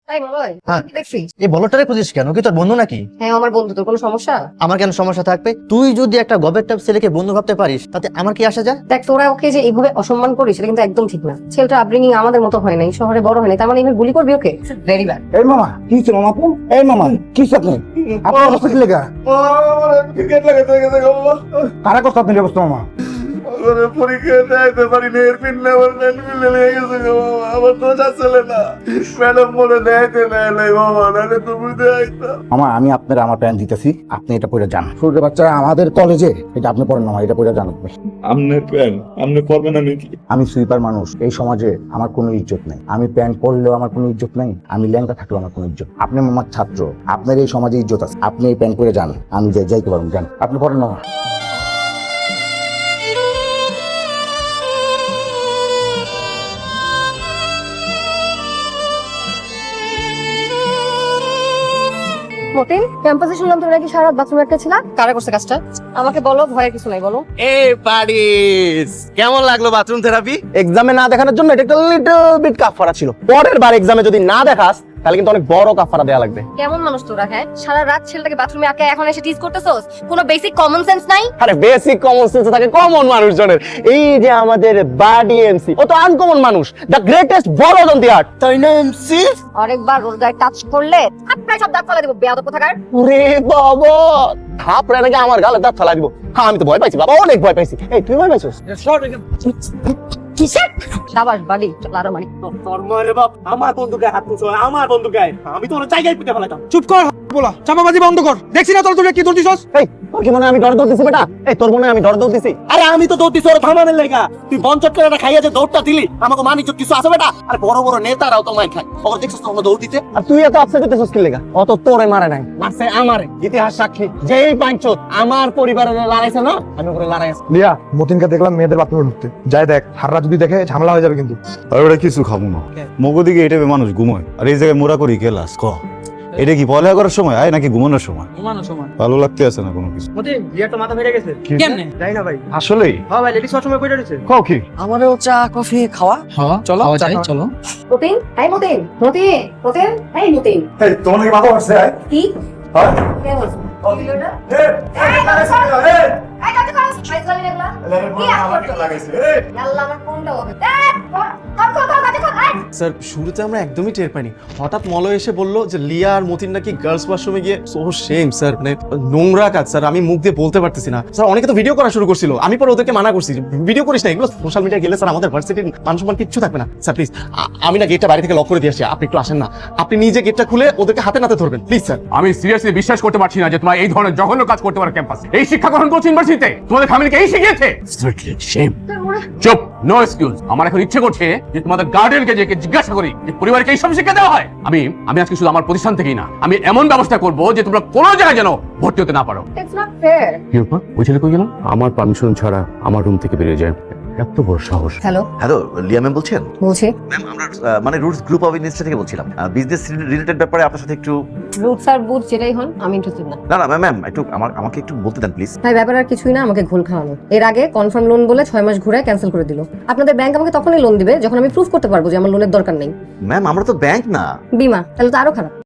তাই মলয় হ্যাঁ। কি দেখছিস? এই বলটারে খুঁজিস কেন? কি তোর বন্ধু নাকি? হ্যাঁ আমার বন্ধু, তোর কোনো সমস্যা? আমার কেন সমস্যা থাকবে? তুই যদি একটা গবের টাইপ ছেলেকে বন্ধু ভাবতে পারিস তাতে আমার কি আসা যায়? দেখ তোরা ওকে যে এইভাবে অসম্মান করিস সেটা কিন্তু একদম ঠিক না। ছেলেটা আপব্রিঙ্গিং আমাদের মতো হয় নাই, শহরে বড় হয় নাই, তার মানে এইভাবে বুলি করবি ওকে? Very bad. এই মামা কি হচ্ছে মামা আপু? এই মামা কি হচ্ছে আপনি? আপনার অবস্থা কি লেগা? ক্রিকেট লাগাতে গেছে বাবা। কারা করছে আপনার এই অবস্থা মামা? ওরে পরীক্ষা দিতে পারি না, এর পিন নেওয়ার নেন মিলে লেগে গেছে গো বাবা। আমার তো যাচ্ছিলে না, ম্যাডাম মনে দেয়তে নেয় নাই বাবা, নাহলে তুমি দেয়তা। মামা আমি আপনার আমার প্যান্ট দিতেছি, আপনি এটা পরে যান। সূর্য বাচ্চা আমাদের কলেজে এটা আপনি পড়েন মামা, এটা পরে যান আপনি। আপনার প্যান আপনি পড়বেন না নাকি? আমি সুইপার মানুষ, এই সমাজে আমার কোনো ইজ্জত নেই। আমি প্যান্ট পরলেও আমার কোনো ইজ্জত নেই, আমি ল্যাংটা থাকলেও আমার কোনো ইজ্জত। আপনি মামার ছাত্র, আপনার এই সমাজে ইজ্জত আছে। আপনি এই প্যান্ট পরে যান, আমি যাইতে পারবো, যান আপনি পড়েন মামা। মতিন, ক্যাম্পাসে শুনলাম তুমি নাকি সারা রাত বাথরুমে আটকে ছিলা। কারা করছে কাজটা? আমাকে বলো, ভয়ের কিছু নাই, বলো। এই পারিস, কেমন লাগলো বাথরুম থেরাপি? এক্সামে না দেখানোর জন্য এটা একটা লিটল বিট কাফারা ছিল। পরের বার এক্সামে যদি না দেখাস তাহলে কিন্তু অনেক বড় কাফারা দেয়া লাগবে। কেমন মানুষ তোরা? হ্যাঁ, সারা রাত ছেলেটাকে বাথরুমে আটকে এখন এসে টিজ করতেছস? কোনো বেসিক কমন সেন্স নাই? আরে বেসিক কমন সেন্স থাকে কমন মানুষজনের। এই যে আমাদের বাডি এমসি, ও তো আনকমন মানুষ, দ্য গ্রেটেস্ট বলদ অন দি আর্থ, তাই না এমসি? আরেকবার ওর গায়ে টাচ করলে থাপড়ায় সব দাঁত ফেলে দেব, বেয়াদব কোথাকার। ওরে বাবা, থাপড়ে নাকি আমার গালে দাঁত ফেলা দিব? হ্যাঁ আমি তো ভয় পাইছি বাবা, অনেক ভয় পাইছি। এই তুই ভয় পাইছিস? কিসের সাবাস বালি? চল আরো মারি। তোর মারে বাপ আমার বন্ধুকে হাত তুলছো, আমার বন্ধুকে আমি তো ওর জায়গায় পিটে ফেলাতাম। চুপ কর বলা, চাপাবাজি বন্ধ কর। দেখছি না তোর তুই কি ধরতিছস? এই তোর কি মনে হয় আমি ডর দৌড় দিছি বেটা? এই তোর মনে হয় আমি ডর দৌড় দিছি? আরে আমি তো দৌড় দিছি ওর থামানোর লেগা। তুই বঞ্চট করে খাইয়া যে দৌড়টা দিলি, আমাকে মান ইজ্জত কিছু আছে বেটা? আর বড় বড় নেতারাও তো মাই খায়, ওর দেখছিস তো দৌড় দিতে। আর তুই এত আপসেট হতেছিস কি লেগা? অত তোরে মারে নাই, মারছে আমারে। ইতিহাস সাক্ষী, যেই পাঁচচোদ আমার পরিবারের লড়াইছে না, আমি ওরে লড়াই আছে। লিয়া, মতিনকে দেখলাম মেয়েদের বাথরুমে ঢুকতে। যাই দেখ, হাররা যদি দেখে ঝামেলা হয়ে যাবে কিন্তু। আর ওরা কিছু খাবো না, মগো দিকে এটা মানুষ ঘুমায়, আর এই জায়গায় মোরা করি গেলাস ক। এটা কি পড়ালেখা করার সময় আয় নাকি ঘুমানোর সময়? ঘুমানোর সময়। ভালো লাগতে আছে না কোনো কিছু। মতিন, লিয়ার তো মাথা ফেটে গেছে। কেমনে? জানি না ভাই। আসলেই হ্যাঁ ভাই, লেডিস ওয়াশরুমে কইরা রইছে। কও কি? আমারও চা কফি খাওয়া। হ্যাঁ চলো যাই চলো। মতিন, এই মতিন, মতিন, মতিন, এই মতিন। এই তোমার কি মাথা আসছে? কি? হ্যাঁ কে বলছ? কি হলো এটা? এই কাজ করো, ফাইজলামি লাগলা। কি করছো? আল্লাহ আমার কোনটা হবে? স্যার শুরুতে আমরা একদমই টের পাইনি, হঠাৎ মলয় এসে বললো যে লিয়া আর মতিন নাকি গার্লস ওয়াশরুমে গিয়ে। সো সেম স্যার, মানে নোংরা কাজ স্যার, আমি মুখ দিয়ে বলতে পারতেছি না স্যার। অনেকে তো ভিডিও করা শুরু করছিল, আমি পরে ওদেরকে মানা করছি ভিডিও করিস না, এগুলো সোশ্যাল মিডিয়া গেলে স্যার আমাদের ভার্সিটির মান সম্মান কিচ্ছু থাকবে না। স্যার প্লিজ, আমি না গেটটা বাইরে থেকে লক করে দিয়ে আসি, আপনি একটু আসেন না, আপনি নিজে গেটটা খুলে ওদেরকে হাতে নাতে ধরবেন প্লিজ স্যার। আমি সিরিয়াসলি বিশ্বাস করতে পারছি না যে তোমার এই ধরনের জঘন্য কাজ করতে পারো ক্যাম্পাসে। এই শিক্ষা গ্রহণ করছো ইউনিভার্সিটিতে, তোমাদের ফ্যামিলিকে এই শিখিয়েছে? চুপ, নো এক্সকিউজ। আমার এখন ইচ্ছে করছে যে তোমাদের গার্ডিয়ানকে যে জিজ্ঞাসা করি যে পরিবারকে এইসব শিক্ষা দেওয়া হয়। আমি আজকে শুধু আমার প্রতিষ্ঠান থেকেই না, আমি এমন ব্যবস্থা করব যে তোমরা কোনো জায়গায় যেন ভর্তি হতে না পারো। It's not fair. কি ব্যাপার? ওই ছেলে কই গেল? আমার পারমিশন ছাড়া আমার রুম থেকে বেরিয়ে যায়, এত বড় সাহস। হ্যালো, হ্যালো, লিয়া ম্যাম বলছেন? বলছি। ম্যাম আমরা মানে রুটস গ্রুপ অফ ইনভেস্টর থেকে বলছিলাম, বিজনেস রিলেটেড ব্যাপারে আপনার সাথে একটু। রুট স্যার বুট যেটাই হন, আমি ইন্টারেস্টেড না। না না ম্যাম, একটু আমাকে একটু বলতে দেন প্লিজ। ভাই ব্যাপার আর কিছুই না, আমাকে ঘোল খাওয়ানো। এর আগে কনফার্ম লোন বলে 6 মাস ঘুরে ক্যান্সেল করে দিল। আপনাদের ব্যাংক আমাকে তখনই লোন দিবে যখন আমি প্রুফ করতে পারবো যে আমার লোনের দরকার নেই। ম্যাম আমরা তো ব্যাংক না। বিমা, তাহলে তো আরো খারাপ।